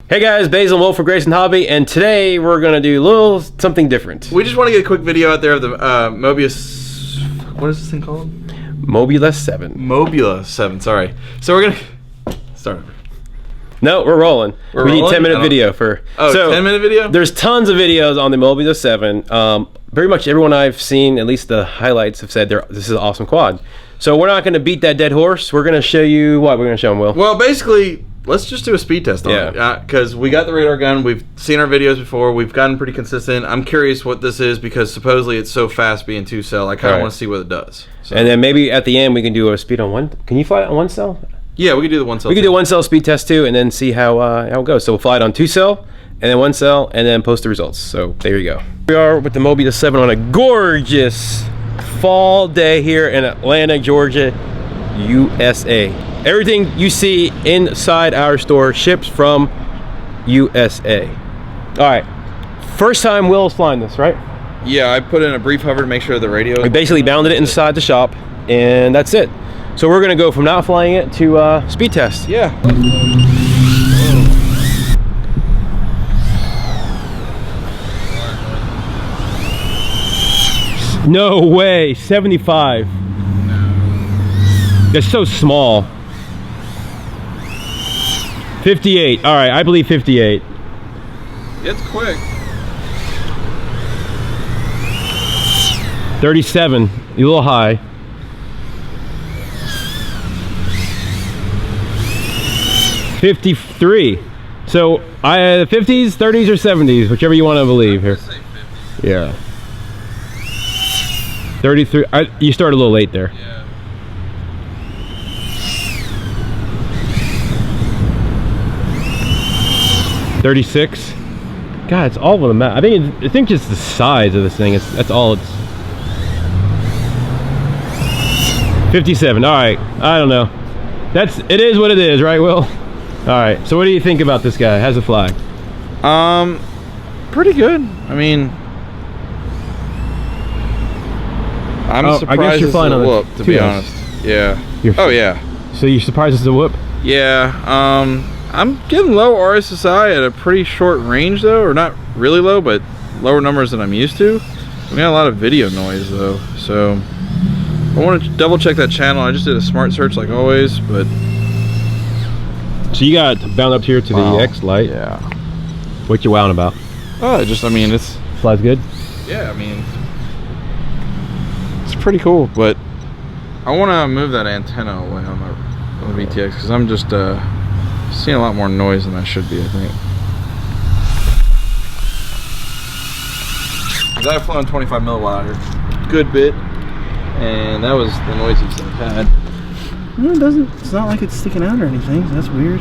Hey guys, Basil and Wolf for Grayson Hobby, and today we're gonna do a little something different. We just want to get a quick video out there of the Mobius. What is this thing called? Mobula7. Mobula7. Sorry. So we're gonna start over. No, we're rolling. We need 10-minute video for. Oh, so 10-minute video. There's tons of videos on the Mobula7. Pretty much everyone I've seen, at least the highlights, have said this is an awesome quad. So we're not gonna beat that dead horse. We're gonna show you what we're gonna show them. Will. Well, basically. Let's just do a speed test on it, because we got the radar gun. We've seen our videos before. We've gotten pretty consistent. I'm curious what this is because supposedly it's so fast being 2-cell. I kind of want to see what it does. So. And then maybe at the end we can do a speed on one. Can you fly it on 1-cell? Yeah, we can do the 1-cell. We can do 1-cell speed test too, and then see how it goes. So we'll fly it on 2-cell, and then 1-cell, and then post the results. So there you go. We are with the Mobula7 on a gorgeous fall day here in Atlanta, Georgia, USA. Everything you see inside our store ships from USA. All right, first time Will's flying this, right? Yeah, I put in a brief hover to make sure the radio. We basically bounded it inside the shop, and that's it. So we're gonna go from not flying it to speed test. Yeah. No way, 75. That's so small. 58. All right, I believe 58. It's quick. 37. A little high. 53. So the 50s, 30s, or 70s, whichever you want to believe here. Yeah. 33. You started a little late there. Yeah. 36. God, it's all over the map. I think just the size of this thing. That's all it's. 57. All right. I don't know. It is what it is, right, Will? All right. So what do you think about this guy? How's it fly? Pretty good. I mean, I'm surprised I guess you're flying on whoop, to be honest. Yeah. Oh yeah. So you're surprised it's a whoop? Yeah. I'm getting low RSSI at a pretty short range though, or not really low, but lower numbers than I'm used to. We got a lot of video noise though, so I want to double check that channel. I just did a smart search like always, but so you got bound up here to the X light. Yeah. What you wowing about? I mean, it's flies good. Yeah, I mean, it's pretty cool, but I want to move that antenna away on the VTX because I'm just seeing a lot more noise than I should be, I think. Because I've flown 25 milliwatt here, good bit, and that was the noisiest I've had. No, it doesn't. It's not like it's sticking out or anything. That's weird.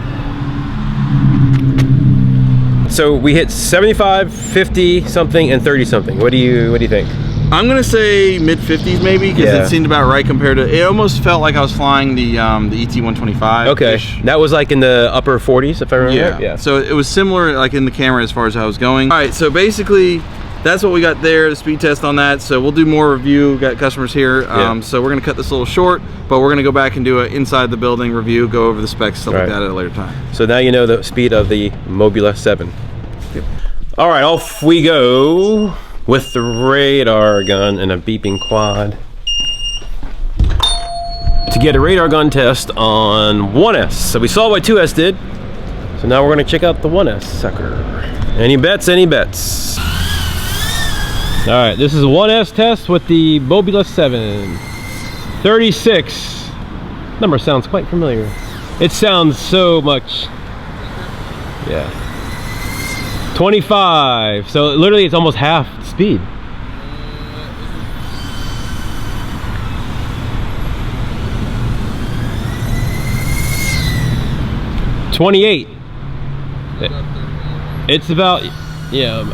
So we hit 75, 50 something, and 30 something. What do you think? I'm gonna say mid 50s maybe, because it seemed about right compared to. It almost felt like I was flying the ET115. Okay, that was like in the upper 40s, if I remember. Yeah. Right? Yeah. So it was similar, like in the camera, as far as how I was going. All right. So basically, that's what we got there. The speed test on that. So we'll do more review. We've got customers here. So we're gonna cut this a little short, but we're gonna go back and do an inside the building review, go over the specs, stuff like that at a later time. So now you know the speed of the Mobula7. Yep. All right, off we go with the radar gun and a beeping quad to get a radar gun test on 1S. So we saw what 2S did, so now we're gonna check out the 1S sucker. Any bets? Any bets? All right, this is a 1S test with the Mobula7. 36. Number sounds quite familiar. It sounds so much. Yeah. 25. So literally it's almost half speed. $28. It's about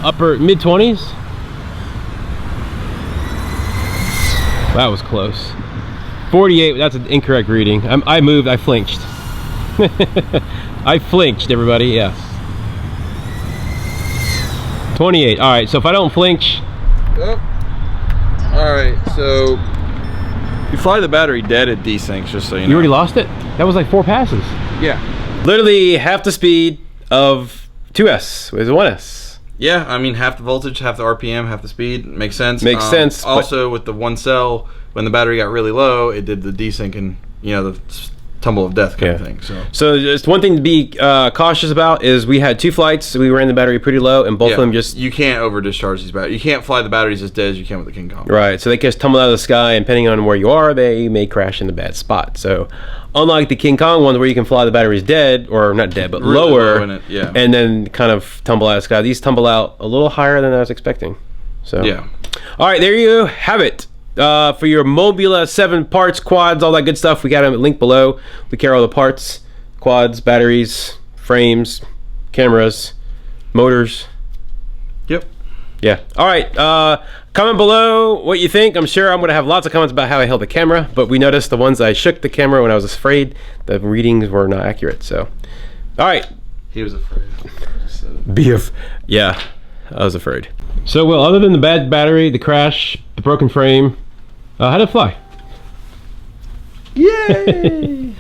upper mid 20s. That was close. 48. That's an incorrect reading. I moved. I flinched. I flinched, everybody. Yes. 28. All right, so if I don't flinch. Yep. All right, so you fly the battery dead at desyncs, just so you know. You already lost it? That was like 4 passes. Yeah. Literally half the speed of 2S with 1S. Yeah, I mean, half the voltage, half the RPM, half the speed. Makes sense. Makes sense. Also, with the one cell, when the battery got really low, it did the desync and, you know, the tumble of death kind of thing. So just one thing to be cautious about is we had 2 flights. We ran the battery pretty low, and both of them just... You can't over discharge these batteries. You can't fly the batteries as dead as you can with the KingKong. Right, so they just tumble out of the sky, and depending on where you are, they may crash in a bad spot. So unlike the KingKong ones where you can fly the batteries dead, or not dead, but really lower, low in it, yeah. And then kind of tumble out of the sky. These tumble out a little higher than I was expecting. So yeah. All right, there you have it. For your Mobula7 parts, quads, all that good stuff, we got them linked below. We carry all the parts, quads, batteries, frames, cameras, motors. Yep. Yeah. All right. Comment below what you think. I'm sure I'm going to have lots of comments about how I held the camera, but we noticed the ones I shook the camera when I was afraid, the readings were not accurate. So, all right. He was afraid. Yeah, I was afraid. So, well, other than the bad battery, the crash, the broken frame, how did it fly? Yay!